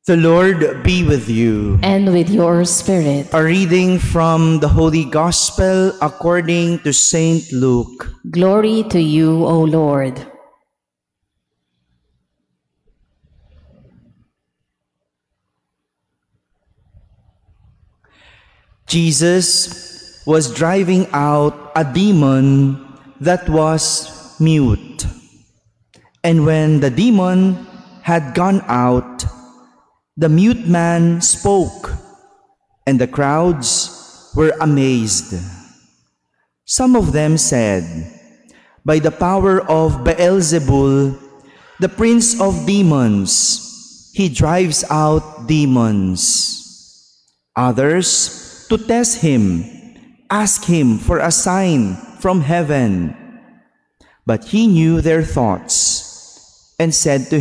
The Lord be with you. And with your spirit. A reading from the Holy Gospel according to Saint Luke. Glory to you, O Lord. Jesus was driving out a demon that was mute. And when the demon had gone out, the mute man spoke, and the crowds were amazed. Some of them said, "By the power of Beelzebul, the prince of demons, he drives out demons." Others, to test him, asked him for a sign from heaven. But he knew their thoughts and said to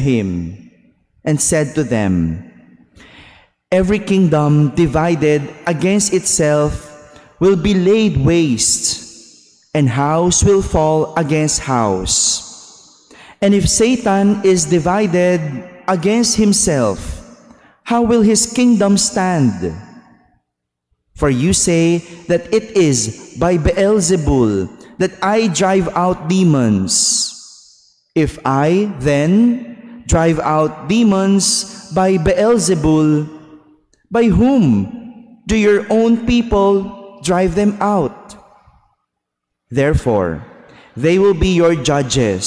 them, "Every kingdom divided against itself will be laid waste, and house will fall against house. And if Satan is divided against himself, how will his kingdom stand? For you say that it is by Beelzebul that I drive out demons. If I, then, drive out demons by Beelzebul, by whom do your own people drive them out? Therefore, they will be your judges.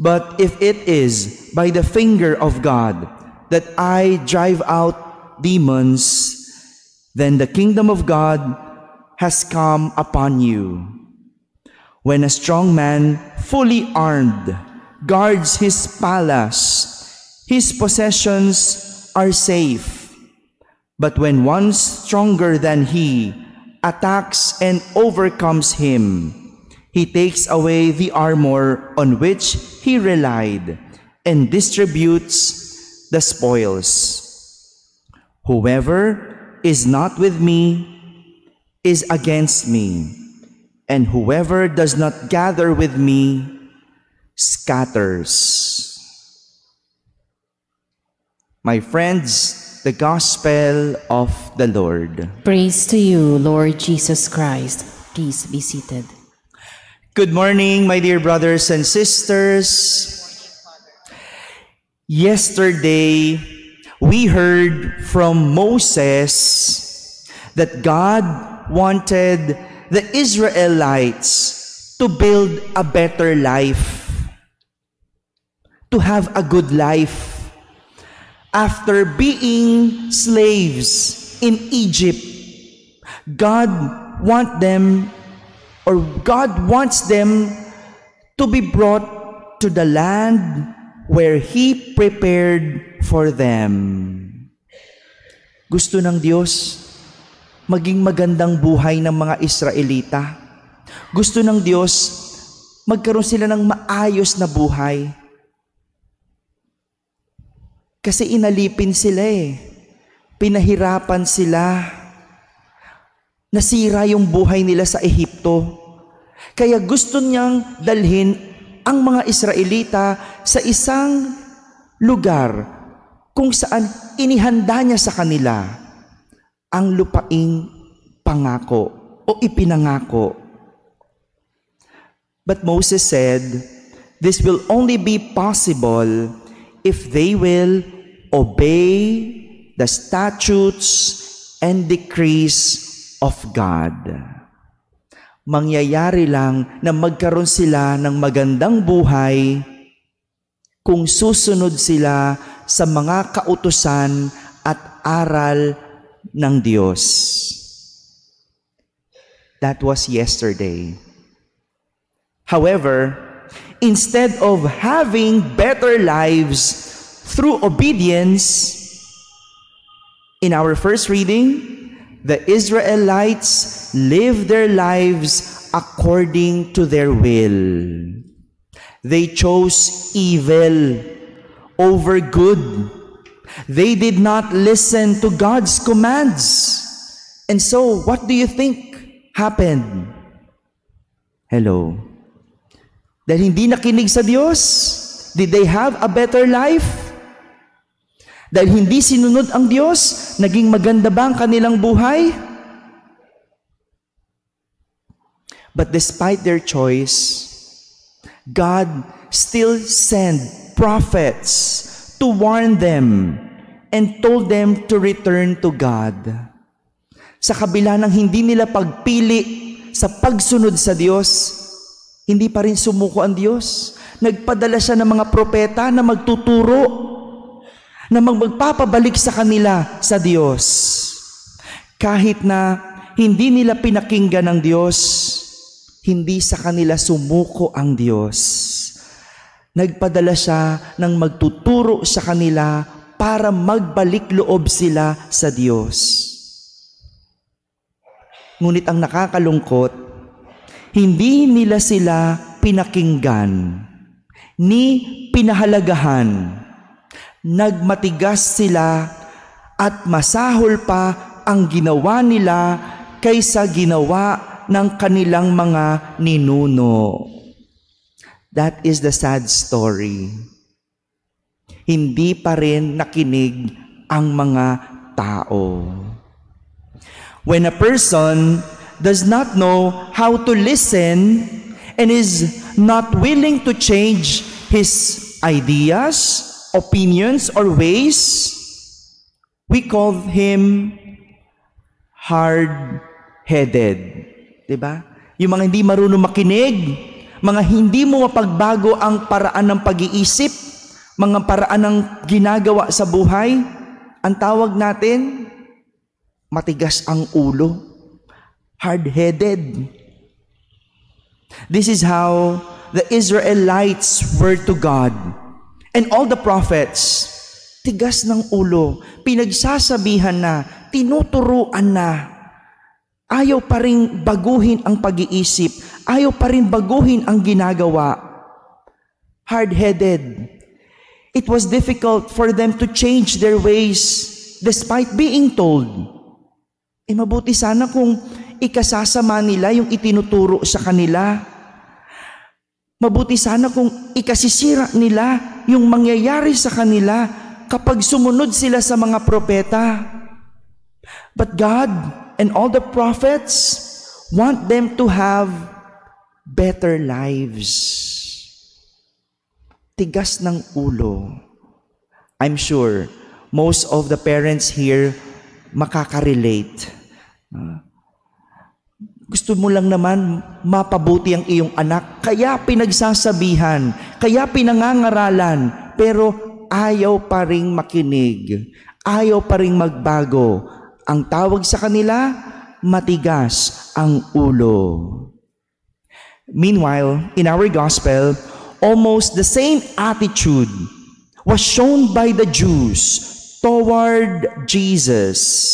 But if it is by the finger of God that I drive out demons, then the kingdom of God has come upon you. When a strong man, fully armed, guards his palace, his possessions are safe. But when one stronger than he attacks and overcomes him, he takes away the armor on which he relied and distributes the spoils. Whoever is not with me is against me, and whoever does not gather with me scatters. My friends, the Gospel of the Lord. Praise to you, Lord Jesus Christ. Please be seated. Good morning, my dear brothers and sisters. Yesterday, we heard from Moses that God wanted the Israelites to build a better life, to have a good life. After being slaves in Egypt, God wants them to be brought to the land where He prepared for them. Gusto ng Diyos maging magandang buhay ng mga Israelita. Gusto ng Diyos magkaroon sila ng maayos na buhay. Kasi inalipin sila pinahirapan sila. Nasira yung buhay nila sa Ehipto. Kaya gusto niyang dalhin ang mga Israelita sa isang lugar kung saan inihanda niya sa kanila ang lupaing pangako o ipinangako. But Moses said, this will only be possible if they will obey the statutes and decrees of God. Mangyayari lang na magkaroon sila ng magandang buhay kung susunod sila sa mga kautusan at aral ng Diyos. That was yesterday. However, instead of having better lives through obedience, in our first reading, the Israelites lived their lives according to their will. They chose evil over good. They did not listen to God's commands. And so, what do you think happened? Hello? Dahil hindi nakinig sa Diyos, did they have a better life? Dahil hindi sinunod ang Diyos, naging maganda ba ang kanilang buhay? But despite their choice, God still sent prophets to warn them and told them to return to God. Sa kabila ng hindi nila pagpili sa pagsunod sa Diyos, hindi pa rin sumuko ang Diyos. Nagpadala siya ng mga propeta na magtuturo, na magpapabalik sa kanila sa Diyos. Kahit na hindi nila pinakinggan ng Diyos, hindi sa kanila sumuko ang Diyos. Nagpadala siya ng magtuturo sa kanila para magbalik loob sila sa Diyos. Ngunit ang nakakalungkot, hindi nila sila pinakinggan, ni pinahalagahan. Nagmatigas sila at masahol pa ang ginawa nila kaysa ginawa ng kanilang mga ninuno. That is the sad story. Hindi pa rin nakinig ang mga tao. When a person does not know how to listen and is not willing to change his ideas, opinions, or ways, we call him hard-headed. Diba? Yung mga hindi marunong makinig, mga hindi mo mapagbago ang paraan ng pag-iisip, mga paraan ng ginagawa sa buhay, ang tawag natin, matigas ang ulo, hard-headed. This is how the Israelites were to God. And all the prophets, tigas ng ulo, pinagsasabihan na, tinuturuan na, ayaw pa rin baguhin ang pag-iisip, ayaw pa rin baguhin ang ginagawa. Hard-headed. It was difficult for them to change their ways despite being told. Mabuti sana kung ikasasama nila yung itinuturo sa kanila. Mabuti sana kung ikasisira nila yung mangyayari sa kanila kapag sumunod sila sa mga propeta. But God and all the prophets want them to have better lives. Tigas ng ulo. I'm sure most of the parents here makaka-relate. Gusto mo lang naman mapabuti ang iyong anak, kaya pinagsasabihan, kaya pinangangaralan, pero ayaw pa ring makinig, ayaw pa ring magbago. Ang tawag sa kanila, matigas ang ulo. Meanwhile, in our gospel, almost the same attitude was shown by the Jews toward Jesus.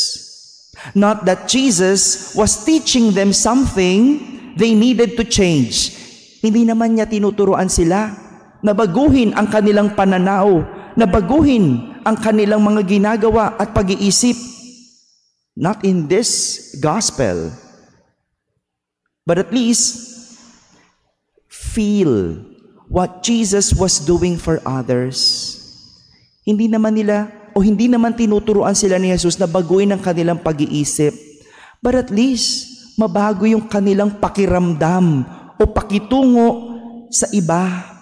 Not that Jesus was teaching them something they needed to change. Hindi naman niya tinuturuan sila na baguhin ang kanilang pananaw, na baguhin ang kanilang mga ginagawa at pag-iisip. Not in this gospel. But at least, feel what Jesus was doing for others. Hindi naman tinuturuan sila ni Jesus na baguhin ang kanilang pag-iisip. But at least, mabago yung kanilang pakiramdam o pakitungo sa iba.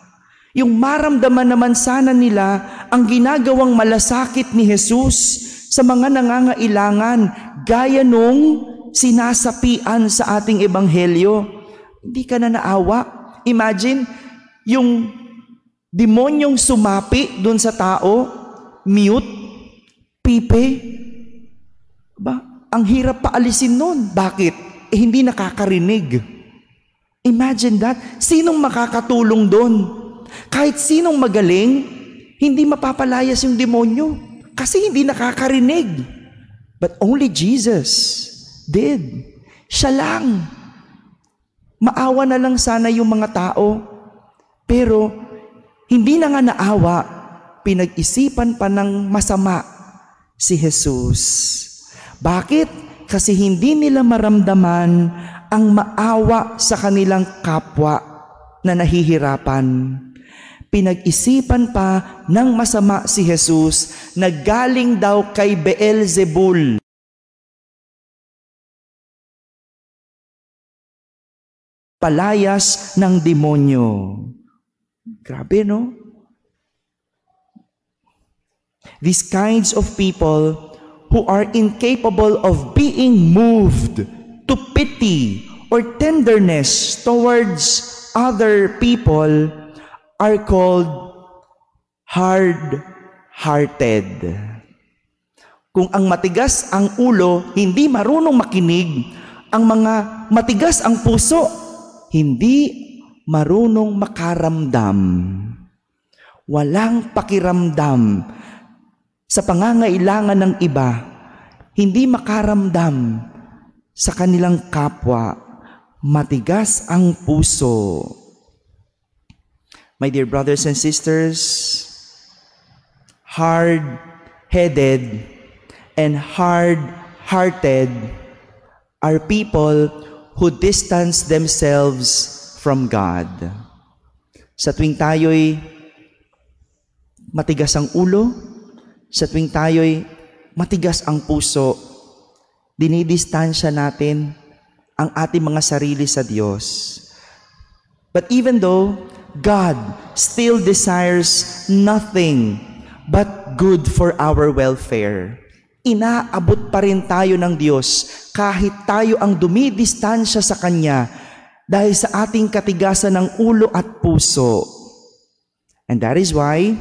Yung maramdaman naman sana nila ang ginagawang malasakit ni Jesus sa mga nangangailangan, gaya nung sinasapian sa ating ebanghelyo. Hindi ka na naawa. Imagine, yung demonyong sumapi dun sa tao, mute, pipe, ang hirap paalisin nun. Bakit? Hindi nakakarinig. Imagine that. Sinong makakatulong doon? Kahit sinong magaling, hindi mapapalayas yung demonyo kasi hindi nakakarinig. But only Jesus did. Siya lang. Maawa na lang sana yung mga tao. Pero hindi na nga naawa, pinag-isipan pa ng masama si Jesus. Bakit? Kasi hindi nila maramdaman ang maawa sa kanilang kapwa na nahihirapan. pinag-isipan pa ng masama si Jesus na galing daw kay Beelzebul. Palayas ng demonyo. Grabe, no? These kinds of people who are incapable of being moved to pity or tenderness towards other people are called hard-hearted. Kung ang matigas ang ulo, hindi marunong makinig, ang mga matigas ang puso, hindi marunong makaramdam. Walang pakiramdam sa pangangailangan ng iba, hindi makaramdam sa kanilang kapwa, matigas ang puso. My dear brothers and sisters, hard-headed and hard-hearted are people who distance themselves from God. Sa tuwing tayo'y matigas ang ulo, sa tuwing tayo'y matigas ang puso, dinidistansya natin ang ating mga sarili sa Diyos. But even though God still desires nothing but good for our welfare, inaabot pa rin tayo ng Diyos kahit tayo ang dumidistansya sa Kanya dahil sa ating katigasan ng ulo at puso. And that is why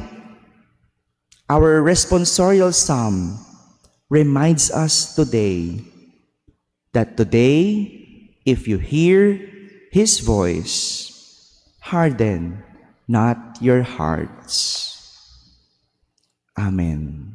our responsorial psalm reminds us today that today, if you hear His voice, harden not your hearts. Amen.